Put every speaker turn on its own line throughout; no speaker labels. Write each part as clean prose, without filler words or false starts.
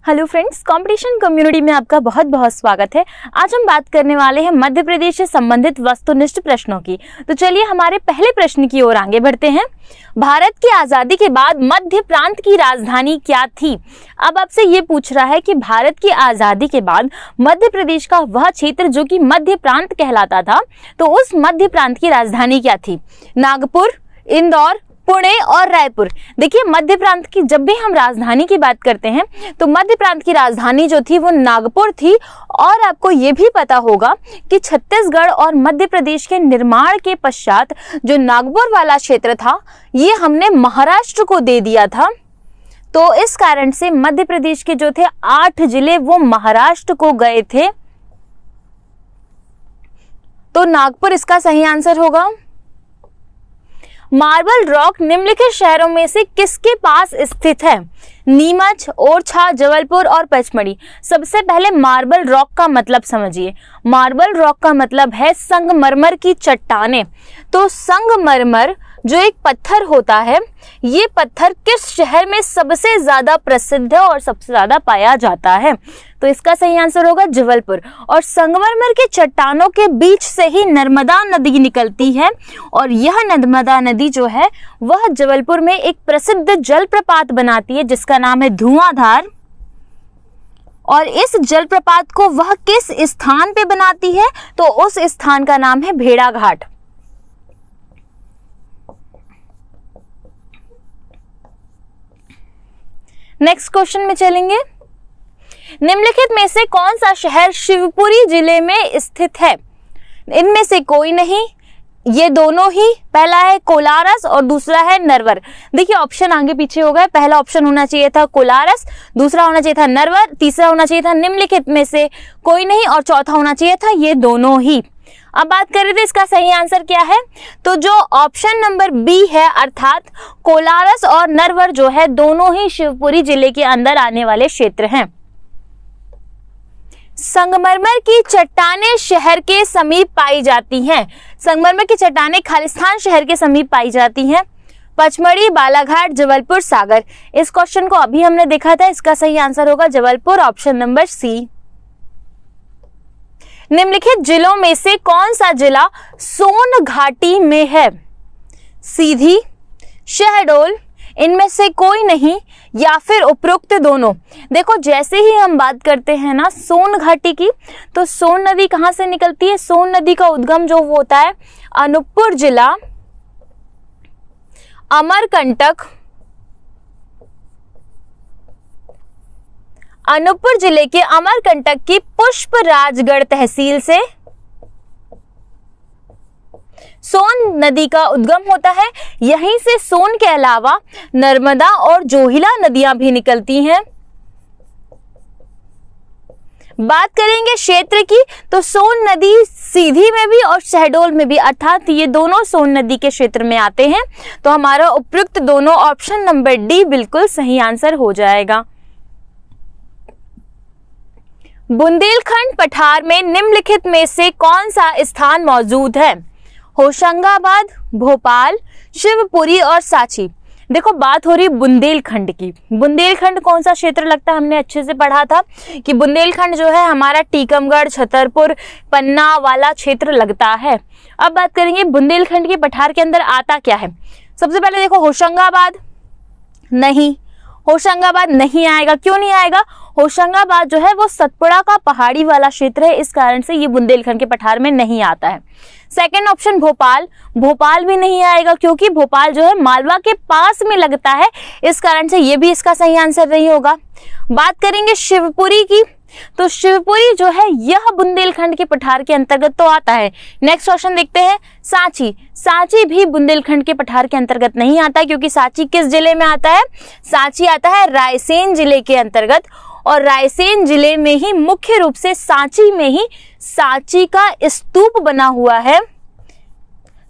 Hello friends, competition community में आपका बहुत बहुत स्वागत है। आज हम बात करने वाले हैं मध्य प्रदेश से संबंधित वस्तुनिष्ठ प्रश्नों की। तो चलिए हमारे पहले प्रश्न की ओर आगे बढ़ते हैं। भारत की आजादी के बाद मध्य प्रांत की राजधानी क्या थी? अब आपसे ये पूछ रहा है कि भारत की आजादी के बाद मध्य प्रदेश का वह क्षेत्र जो कि मध्य प्रांत कहलाता था, तो उस मध्य प्रांत की राजधानी क्या थी? नागपुर, इंदौर, पुणे और रायपुर। देखिए, मध्य प्रांत की जब भी हम राजधानी की बात करते हैं तो मध्य प्रांत की राजधानी जो थी वो नागपुर थी। और आपको ये भी पता होगा कि छत्तीसगढ़ और मध्य प्रदेश के निर्माण के पश्चात जो नागपुर वाला क्षेत्र था ये हमने महाराष्ट्र को दे दिया था। तो इस कारण से मध्य प्रदेश के जो थे 8 जिले वो महाराष्ट्र को गए थे। तो नागपुर इसका सही आंसर होगा। मार्बल रॉक निम्नलिखित शहरों में से किसके पास स्थित है? नीमच, ओरछा, जबलपुर और पचमढ़ी। सबसे पहले मार्बल रॉक का मतलब समझिए। मार्बल रॉक का मतलब है संगमरमर की चट्टानें। तो संगमरमर जो एक पत्थर होता है, ये पत्थर किस शहर में सबसे ज्यादा प्रसिद्ध है और सबसे ज्यादा पाया जाता है? तो इसका सही आंसर होगा जबलपुर। और संगमरमर के चट्टानों के बीच से ही नर्मदा नदी निकलती है और यह नर्मदा नदी जो है वह जबलपुर में एक प्रसिद्ध जलप्रपात बनाती है जिसका नाम है धुआंधार। और इस जलप्रपात को वह किस स्थान पे बनाती है? तो उस स्थान का नाम है भेड़ाघाट। नेक्स्ट क्वेश्चन में चलेंगे। निम्नलिखित में से कौन सा शहर शिवपुरी जिले में स्थित है? इनमें से कोई नहीं, ये दोनों ही। पहला है कोलारस और दूसरा है नरवर। देखिए, ऑप्शन आगे पीछे हो गए। पहला ऑप्शन होना चाहिए था कोलारस, दूसरा होना चाहिए था नरवर, तीसरा होना चाहिए था निम्नलिखित में से कोई नहीं और चौथा होना चाहिए था ये दोनों ही। अब बात कर रहे थे इसका सही आंसर क्या है, तो जो ऑप्शन नंबर बी है अर्थात कोलारस और नरवर जो है दोनों ही शिवपुरी जिले के अंदर आने वाले क्षेत्र हैं। संगमरमर की चट्टानें शहर के समीप पाई जाती हैं। संगमरमर की चट्टानें खालिस्तान शहर के समीप पाई जाती हैं। पचमढ़ी, बालाघाट, जबलपुर, सागर। इस क्वेश्चन को अभी हमने देखा था, इसका सही आंसर होगा जबलपुर, ऑप्शन नंबर सी। निम्नलिखित जिलों में से कौन सा जिला सोन घाटी में है? सीधी, शहडोल, इनमें से कोई नहीं या फिर उपरोक्त दोनों। देखो, जैसे ही हम बात करते हैं ना सोन घाटी की, तो सोन नदी कहां से निकलती है? सोन नदी का उद्गम जो होता है अनूपपुर जिला, अमरकंटक, अनूपपुर जिले के अमरकंटक की पुष्पराजगढ़ तहसील से सोन नदी का उद्गम होता है। यहीं से सोन के अलावा नर्मदा और जोहिला नदियां भी निकलती हैं। बात करेंगे क्षेत्र की, तो सोन नदी सीधी में भी और शहडोल में भी, अर्थात ये दोनों सोन नदी के क्षेत्र में आते हैं। तो हमारा उपयुक्त दोनों ऑप्शन नंबर डी बिल्कुल सही आंसर हो जाएगा। बुंदेलखंड पठार में निम्नलिखित में से कौन सा स्थान मौजूद है? होशंगाबाद, भोपाल, शिवपुरी और सांची। देखो, बात हो रही बुंदेलखंड की। बुंदेलखंड कौन सा क्षेत्र लगता है? हमने अच्छे से पढ़ा था कि बुंदेलखंड जो है हमारा टीकमगढ़, छतरपुर, पन्ना वाला क्षेत्र लगता है। अब बात करेंगे बुंदेलखंड के पठार के अंदर आता क्या है। सबसे पहले देखो, होशंगाबाद नहीं, होशंगाबाद नहीं आएगा। क्यों नहीं आएगा? होशंगाबाद जो है वो सतपुड़ा का पहाड़ी वाला क्षेत्र है, इस कारण से ये बुंदेलखंड के पठार में नहीं आता है। सेकंड ऑप्शन भोपाल, भोपाल भी नहीं आएगा क्योंकि भोपाल जो है मालवा के पास में लगता है, इस कारण से ये भी इसका सही आंसर नहीं होगा। बात करेंगे शिवपुरी की, तो शिवपुरी जो है यह बुंदेलखंड के पठार के अंतर्गत तो आता है। नेक्स्ट क्वेश्चन देखते हैं, सांची। सांची भी बुंदेलखंड के पठार के अंतर्गत नहीं आता क्योंकि सांची किस जिले में आता है? सांची आता है रायसेन जिले के अंतर्गत। और रायसेन जिले में ही मुख्य रूप से सांची में ही सांची का स्तूप बना हुआ है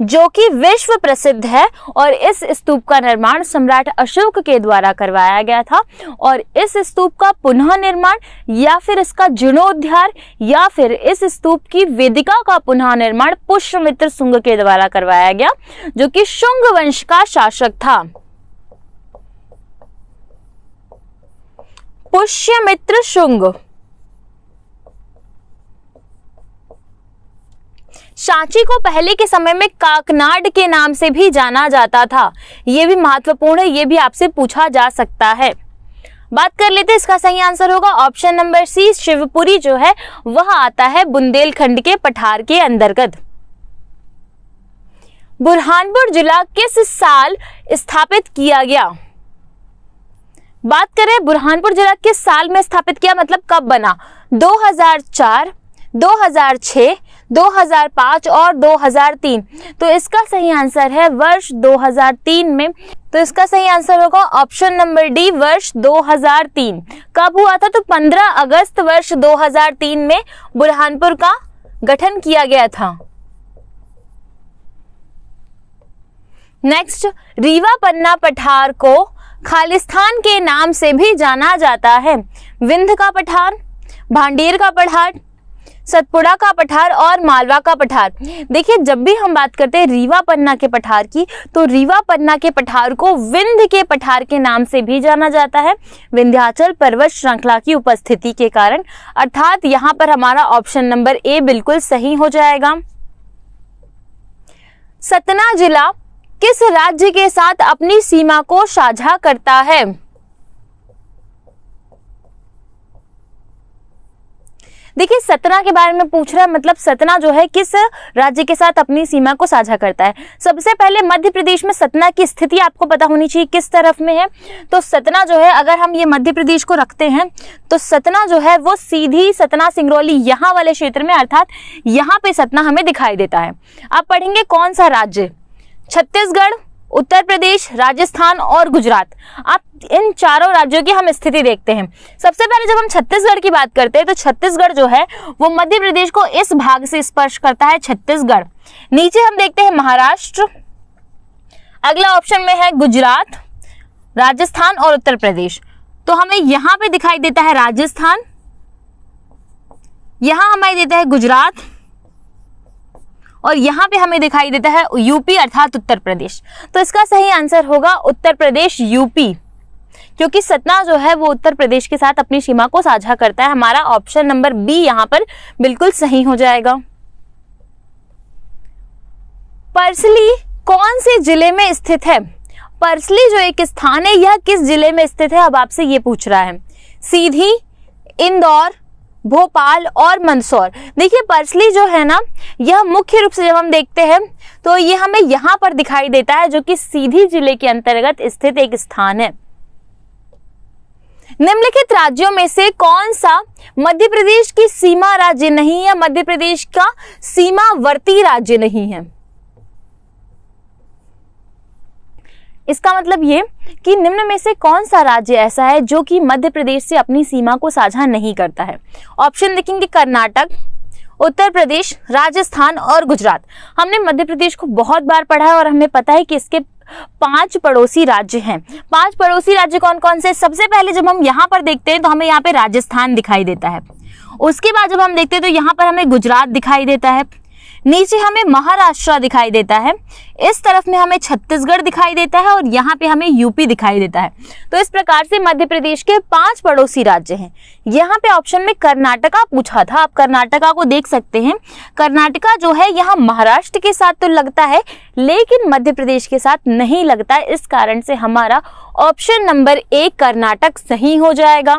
जो कि विश्व प्रसिद्ध है। और इस स्तूप का निर्माण सम्राट अशोक के द्वारा करवाया गया था। और इस स्तूप का पुनः निर्माण या फिर इसका जीर्णोद्धार या फिर इस स्तूप की वेदिका का पुनः निर्माण पुष्यमित्र शुंग के द्वारा करवाया गया, जो कि शुंग वंश का शासक था। पुष्यमित्र शुंग। सांची को पहले के समय में काकनाड के नाम से भी जाना जाता था। यह भी महत्वपूर्ण है, यह भी आपसे पूछा जा सकता है। बात कर लेते हैं, इसका सही आंसर होगा ऑप्शन नंबर सी, शिवपुरी जो है वह आता है बुंदेलखंड के पठार के अंतर्गत। बुरहानपुर जिला किस साल स्थापित किया गया? बात करें बुरहानपुर जिला किस साल में स्थापित किया, मतलब कब बना? 2004, 2006, 2005 और 2003। तो इसका सही आंसर है वर्ष 2003 में। तो इसका सही आंसर होगा ऑप्शन नंबर डी, वर्ष 2003। कब हुआ था? तो 15 अगस्त वर्ष 2003 में बुरहानपुर का गठन किया गया था। नेक्स्ट, रीवा पन्ना पठार को खालिस्तान के नाम से भी जाना जाता है। विंध्य का पठार, भांडेर का पठार, सतपुड़ा का पठार और मालवा का पठार। देखिए, जब भी हम बात करते हैं रीवा पन्ना के पठार की, तो रीवा पन्ना के पठार को विंध्य के पठार के नाम से भी जाना जाता है, विंध्याचल पर्वत श्रृंखला की उपस्थिति के कारण। अर्थात यहाँ पर हमारा ऑप्शन नंबर ए बिल्कुल सही हो जाएगा। सतना जिला किस राज्य के साथ अपनी सीमा को साझा करता है? देखिए, सतना के बारे में पूछ रहा है, मतलब सतना जो है किस राज्य के साथ अपनी सीमा को साझा करता है। सबसे पहले मध्य प्रदेश में सतना की स्थिति आपको पता होनी चाहिए किस तरफ में है। तो सतना जो है, अगर हम ये मध्य प्रदेश को रखते हैं तो सतना जो है वो सीधी सतना सिंगरौली यहाँ वाले क्षेत्र में, अर्थात यहाँ पे सतना हमें दिखाई देता है। आप पढ़ेंगे कौन सा राज्य? छत्तीसगढ़, उत्तर प्रदेश, राजस्थान और गुजरात। आप इन चारों राज्यों की हम स्थिति देखते हैं। सबसे पहले जब हम छत्तीसगढ़ की बात करते हैं तो छत्तीसगढ़ जो है वो मध्य प्रदेश को इस भाग से स्पर्श करता है, छत्तीसगढ़। नीचे हम देखते हैं महाराष्ट्र, अगला ऑप्शन में है गुजरात, राजस्थान और उत्तर प्रदेश। तो हमें यहां पे दिखाई देता है राजस्थान, यहां हमें देता है गुजरात और यहां पे हमें दिखाई देता है यूपी अर्थात उत्तर प्रदेश। तो इसका सही आंसर होगा उत्तर प्रदेश, यूपी, क्योंकि सतना जो है वो उत्तर प्रदेश के साथ अपनी सीमा को साझा करता है। हमारा ऑप्शन नंबर बी यहां पर बिल्कुल सही हो जाएगा। परसली कौन से जिले में स्थित है? परसली जो एक स्थान है यह किस जिले में स्थित है? अब आपसे ये पूछ रहा है। सीधी, इंदौर, भोपाल और मंदसौर। देखिए, परसली जो है ना, यह मुख्य रूप से जब हम देखते हैं तो ये हमें यहां पर दिखाई देता है, जो कि सीधी जिले के अंतर्गत स्थित एक स्थान है। निम्नलिखित राज्यों में से कौन सा मध्य प्रदेश की सीमा राज्य नहीं है, मध्य प्रदेश का सीमावर्ती राज्य नहीं है? इसका मतलब ये कि निम्न में से कौन सा राज्य ऐसा है जो कि मध्य प्रदेश से अपनी सीमा को साझा नहीं करता है? ऑप्शन देखेंगे कर्नाटक, उत्तर प्रदेश, राजस्थान और गुजरात। हमने मध्य प्रदेश को बहुत बार पढ़ा है और हमें पता है कि इसके 5 पड़ोसी राज्य हैं। 5 पड़ोसी राज्य कौन कौन से? सबसे पहले जब हम यहाँ पर देखते हैं तो हमें यहाँ पे राजस्थान दिखाई देता है। उसके बाद जब हम देखते हैं तो यहाँ पर हमें गुजरात दिखाई देता है, नीचे हमें महाराष्ट्र दिखाई देता है, इस तरफ में हमें छत्तीसगढ़ दिखाई देता है और यहाँ पे हमें यूपी दिखाई देता है। तो इस प्रकार से मध्य प्रदेश के 5 पड़ोसी राज्य हैं। यहाँ पे ऑप्शन में कर्नाटका पूछा था, आप कर्नाटका को देख सकते हैं। कर्नाटका जो है यहाँ महाराष्ट्र के साथ तो लगता है लेकिन मध्य प्रदेश के साथ नहीं लगता है। इस कारण से हमारा ऑप्शन नंबर 1 कर्नाटक सही हो जाएगा।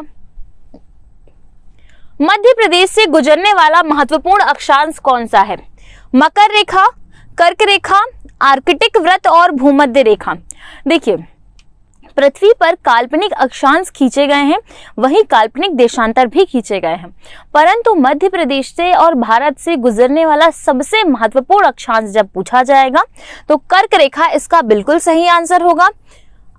मध्य प्रदेश से गुजरने वाला महत्वपूर्ण अक्षांश कौन सा है? मकर रेखा, कर्क रेखा, आर्कटिक वृत्त और भूमध्य रेखा। देखिए, पृथ्वी पर काल्पनिक अक्षांश खींचे गए हैं, वहीं काल्पनिक देशांतर भी खींचे गए हैं, परंतु मध्य प्रदेश से और भारत से गुजरने वाला सबसे महत्वपूर्ण अक्षांश जब पूछा जाएगा तो कर्क रेखा इसका बिल्कुल सही आंसर होगा।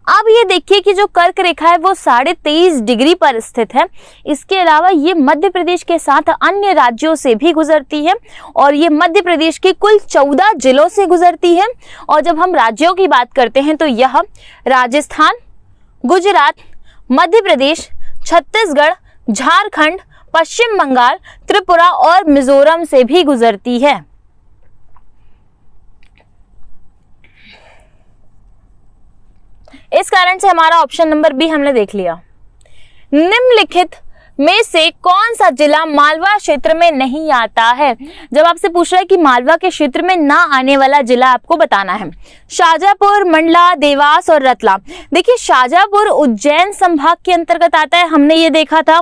अब ये देखिए कि जो कर्क रेखा है वो 23.5 डिग्री पर स्थित है। इसके अलावा ये मध्य प्रदेश के साथ अन्य राज्यों से भी गुजरती है और ये मध्य प्रदेश के कुल 14 जिलों से गुजरती है। और जब हम राज्यों की बात करते हैं तो यह राजस्थान, गुजरात, मध्य प्रदेश, छत्तीसगढ़, झारखंड, पश्चिम बंगाल, त्रिपुरा और मिजोरम से भी गुजरती है। इस कारण से हमारा ऑप्शन नंबर बी हमने देख लिया। निम्नलिखित में से कौन सा जिला मालवा क्षेत्र में नहीं आता है? जब आपसे पूछ रहा है कि मालवा के क्षेत्र में ना आने वाला जिला आपको बताना है। शाजापुर, मंडला, देवास और रतलाम। देखिए शाजापुर उज्जैन संभाग के अंतर्गत आता है, हमने ये देखा था।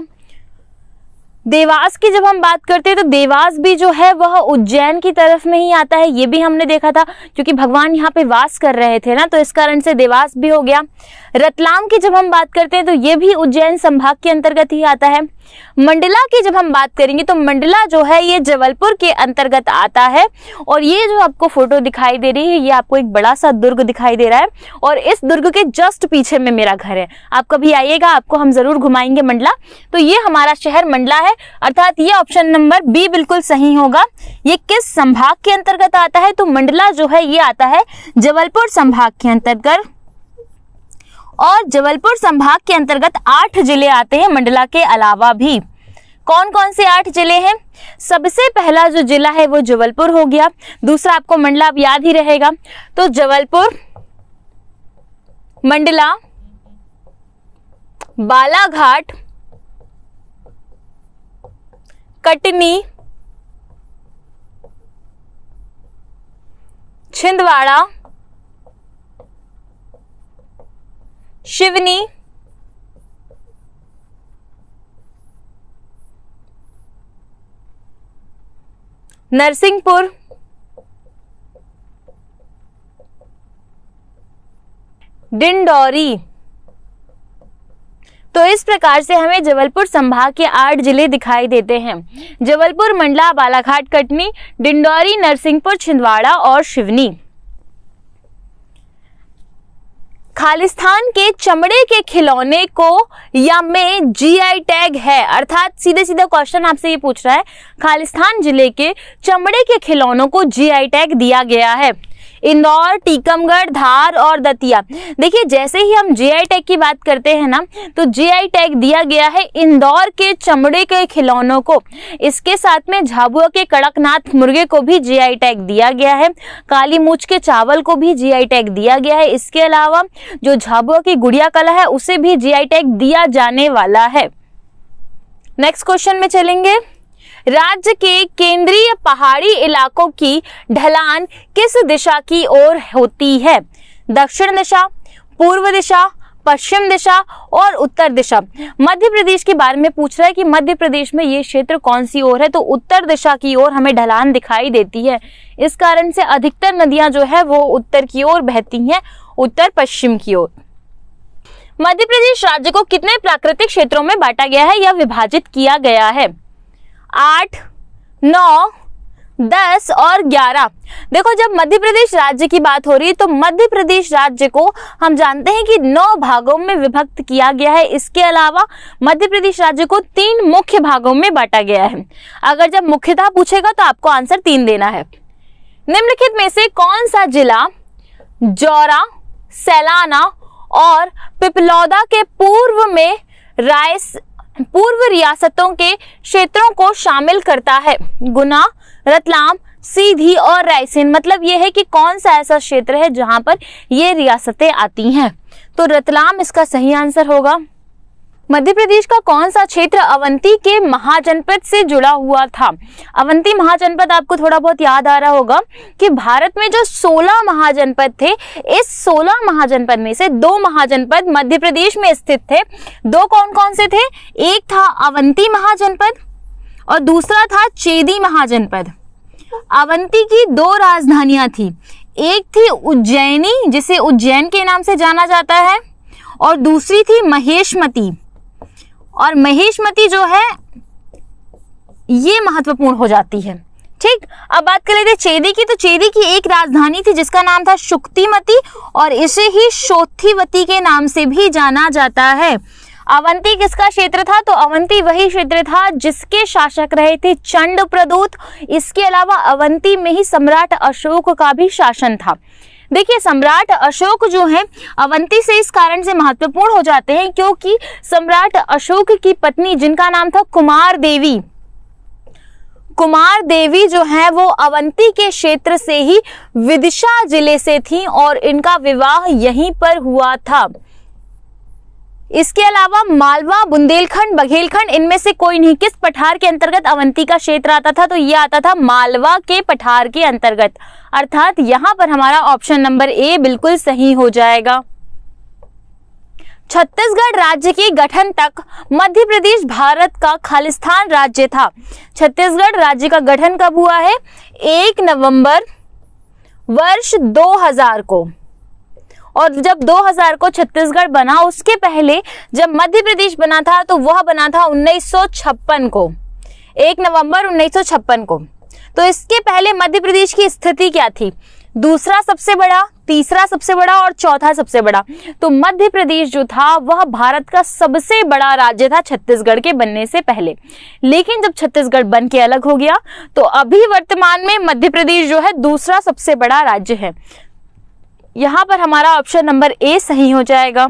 देवास की जब हम बात करते हैं तो देवास भी जो है वह उज्जैन की तरफ में ही आता है, ये भी हमने देखा था, क्योंकि भगवान यहाँ पे वास कर रहे थे ना, तो इस कारण से देवास भी हो गया। रतलाम की जब हम बात करते हैं तो ये भी उज्जैन संभाग के अंतर्गत ही आता है। मंडला की जब हम बात करेंगे तो मंडला जो है ये जबलपुर के अंतर्गत आता है। और ये जो आपको फोटो दिखाई दे रही है ये आपको एक बड़ा सा दुर्ग दिखाई दे रहा है, और इस दुर्ग के जस्ट पीछे में मेरा घर है। आप कभी आइएगा, आपको हम जरूर घुमाएंगे मंडला। तो ये हमारा शहर मंडला है, अर्थात ये ऑप्शन नंबर बी बिल्कुल सही होगा। ये किस संभाग के अंतर्गत आता है? तो मंडला जो है ये आता है जबलपुर संभाग के अंतर्गत, और जबलपुर संभाग के अंतर्गत 8 जिले आते हैं मंडला के अलावा भी। कौन कौन से 8 जिले हैं? सबसे पहला जो जिला है वो जबलपुर हो गया, दूसरा आपको मंडला अब याद ही रहेगा, तो जबलपुर, मंडला, बालाघाट, कटनी, छिंदवाड़ा, शिवनी, नरसिंहपुर, डिंडौरी। तो इस प्रकार से हमें जबलपुर संभाग के 8 जिले दिखाई देते हैं। जबलपुर, मंडला, बालाघाट, कटनी, डिंडौरी, नरसिंहपुर, छिंदवाड़ा और शिवनी। खालिस्तान के चमड़े के खिलौने को या में जीआई टैग है, अर्थात सीधे सीधे क्वेश्चन आपसे ये पूछ रहा है, खालिस्तान जिले के चमड़े के खिलौनों को जीआई टैग दिया गया है। इंदौर, टीकमगढ़, धार और दतिया। देखिए जैसे ही हम जीआई टैग की बात करते हैं ना, तो जीआई टैग दिया गया है इंदौर के चमड़े के खिलौनों को। इसके साथ में झाबुआ के कड़कनाथ मुर्गे को भी जीआई टैग दिया गया है, काली मूंछ के चावल को भी जीआई टैग दिया गया है। इसके अलावा जो झाबुआ की गुड़िया कला है उसे भी जीआई टैग दिया जाने वाला है। नेक्स्ट क्वेश्चन में चलेंगे। राज्य के केंद्रीय पहाड़ी इलाकों की ढलान किस दिशा की ओर होती है? दक्षिण दिशा, पूर्व दिशा, पश्चिम दिशा और उत्तर दिशा। मध्य प्रदेश के बारे में पूछ रहा है कि मध्य प्रदेश में ये क्षेत्र कौन सी ओर है, तो उत्तर दिशा की ओर हमें ढलान दिखाई देती है। इस कारण से अधिकतर नदियां जो है वो उत्तर की ओर बहती हैं, उत्तर पश्चिम की ओर। मध्य प्रदेश राज्य को कितने प्राकृतिक क्षेत्रों में बांटा गया है या विभाजित किया गया है? 8, 9, 10 और 11। देखो जब मध्य प्रदेश राज्य की बात हो रही है तो मध्य प्रदेश राज्य को हम जानते हैं कि 9 भागों में विभक्त किया गया है। इसके अलावा मध्य प्रदेश राज्य को 3 मुख्य भागों में बांटा गया है। अगर जब मुख्यतः पूछेगा तो आपको आंसर 3 देना है। निम्नलिखित में से कौन सा जिला जौरा, सैलाना और पिपलौदा के पूर्व रियासतों के क्षेत्रों को शामिल करता है? गुना, रतलाम, सीधी और रायसेन। मतलब ये है कि कौन सा ऐसा क्षेत्र है जहां पर ये रियासतें आती हैं, तो रतलाम इसका सही आंसर होगा। मध्य प्रदेश का कौन सा क्षेत्र अवंती के महाजनपद से जुड़ा हुआ था? अवंती महाजनपद आपको थोड़ा बहुत याद आ रहा होगा कि भारत में जो 16 महाजनपद थे, इस 16 महाजनपद में से 2 महाजनपद मध्य प्रदेश में स्थित थे। 2 कौन कौन से थे? एक था अवंती महाजनपद और दूसरा था चेदी महाजनपद। अवंती की 2 राजधानियां थी, एक थी उज्जैनी जिसे उज्जैन के नाम से जाना जाता है, और दूसरी थी महेशमती। और महेशमती जो है ये महत्वपूर्ण हो जाती है। ठीक, अब बात कर लेते हैं चेदी की। तो चेदी की एक राजधानी थी जिसका नाम था शुक्तिमती, और इसे ही शोथिवती के नाम से भी जाना जाता है। अवंती किसका क्षेत्र था? तो अवंती वही क्षेत्र था जिसके शासक रहे थे चंडप्रदूत। इसके अलावा अवंती में ही सम्राट अशोक का भी शासन था। देखिए सम्राट अशोक जो है अवंती से इस कारण से महत्वपूर्ण हो जाते हैं क्योंकि सम्राट अशोक की पत्नी जिनका नाम था कुमार देवी, कुमार देवी जो है वो अवंती के क्षेत्र से ही विदिशा जिले से थी और इनका विवाह यहीं पर हुआ था। इसके अलावा मालवा, बुंदेलखंड, बघेलखंड, इनमें से कोई नहीं। किस पठार के अंतर्गत अवंती का क्षेत्र आता था? तो ये आता था मालवा के पठार के अंतर्गत, अर्थात यहां पर हमारा ऑप्शन नंबर ए बिल्कुल सही हो जाएगा। छत्तीसगढ़ राज्य के गठन तक मध्य प्रदेश भारत का खालिस्तान राज्य था। छत्तीसगढ़ राज्य का गठन कब हुआ है? 1 नवंबर वर्ष 2000 को। और जब 2000 को छत्तीसगढ़ बना, उसके पहले जब मध्य प्रदेश बना था तो वह बना था 1956 को, 1 नवंबर 1956 को। तो इसके पहले मध्य प्रदेश की स्थिति क्या थी? दूसरा सबसे बड़ा, तीसरा सबसे बड़ा और चौथा सबसे बड़ा। तो मध्य प्रदेश जो था वह भारत का सबसे बड़ा राज्य था छत्तीसगढ़ के बनने से पहले। लेकिन जब छत्तीसगढ़ बन के अलग हो गया तो अभी वर्तमान में मध्य प्रदेश जो है दूसरा सबसे बड़ा राज्य है। यहां पर हमारा ऑप्शन नंबर ए सही हो जाएगा।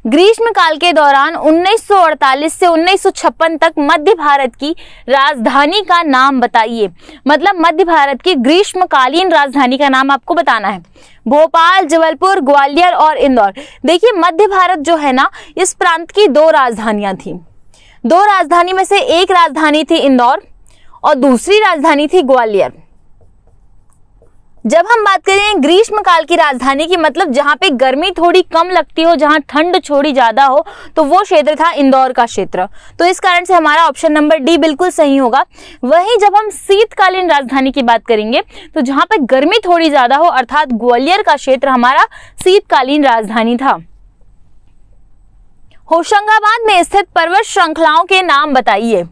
ग्रीष्म काल के दौरान 1948 से 1956 तक मध्य भारत की राजधानी का नाम बताइए। मतलब मध्य भारत की ग्रीष्मकालीन राजधानी का नाम आपको बताना है। भोपाल, जबलपुर, ग्वालियर और इंदौर। देखिए मध्य भारत जो है ना, इस प्रांत की 2 राजधानियां थी। 2 राजधानी में से एक राजधानी थी इंदौर और दूसरी राजधानी थी ग्वालियर। जब हम बात करें ग्रीष्म काल की राजधानी की, मतलब जहां पे गर्मी थोड़ी कम लगती हो, जहां ठंड थोड़ी ज्यादा हो, तो वो क्षेत्र था इंदौर का क्षेत्र। तो इस कारण से हमारा ऑप्शन नंबर डी बिल्कुल सही होगा। वहीं जब हम शीतकालीन राजधानी की बात करेंगे तो जहां पे गर्मी थोड़ी ज्यादा हो, अर्थात ग्वालियर का क्षेत्र हमारा शीतकालीन राजधानी था। होशंगाबाद में स्थित पर्वत श्रृंखलाओं के नाम बताइए।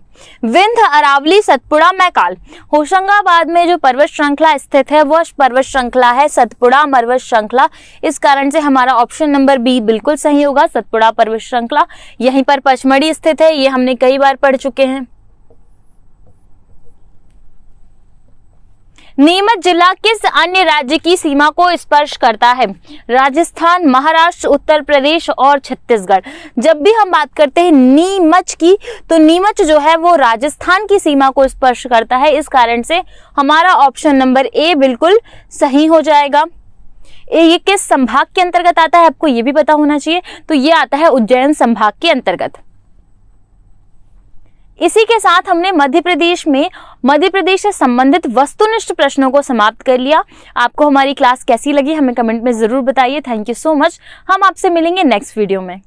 विंध्य, अरावली, सतपुड़ा, मैकाल। होशंगाबाद में जो पर्वत श्रृंखला स्थित है वह पर्वत श्रृंखला है सतपुड़ा पर्वत श्रृंखला। इस कारण से हमारा ऑप्शन नंबर बी बिल्कुल सही होगा, सतपुड़ा पर्वत श्रृंखला। यहीं पर पचमढ़ी स्थित है, ये हमने कई बार पढ़ चुके हैं। नीमच जिला किस अन्य राज्य की सीमा को स्पर्श करता है? राजस्थान, महाराष्ट्र, उत्तर प्रदेश और छत्तीसगढ़। जब भी हम बात करते हैं नीमच की, तो नीमच जो है वो राजस्थान की सीमा को स्पर्श करता है। इस कारण से हमारा ऑप्शन नंबर ए बिल्कुल सही हो जाएगा। ये किस संभाग के अंतर्गत आता है आपको ये भी पता होना चाहिए। तो ये आता है उज्जैन संभाग के अंतर्गत। इसी के साथ हमने मध्य प्रदेश से संबंधित वस्तुनिष्ठ प्रश्नों को समाप्त कर लिया। आपको हमारी क्लास कैसी लगी हमें कमेंट में जरूर बताइए। Thank you so much. हम आपसे मिलेंगे नेक्स्ट वीडियो में।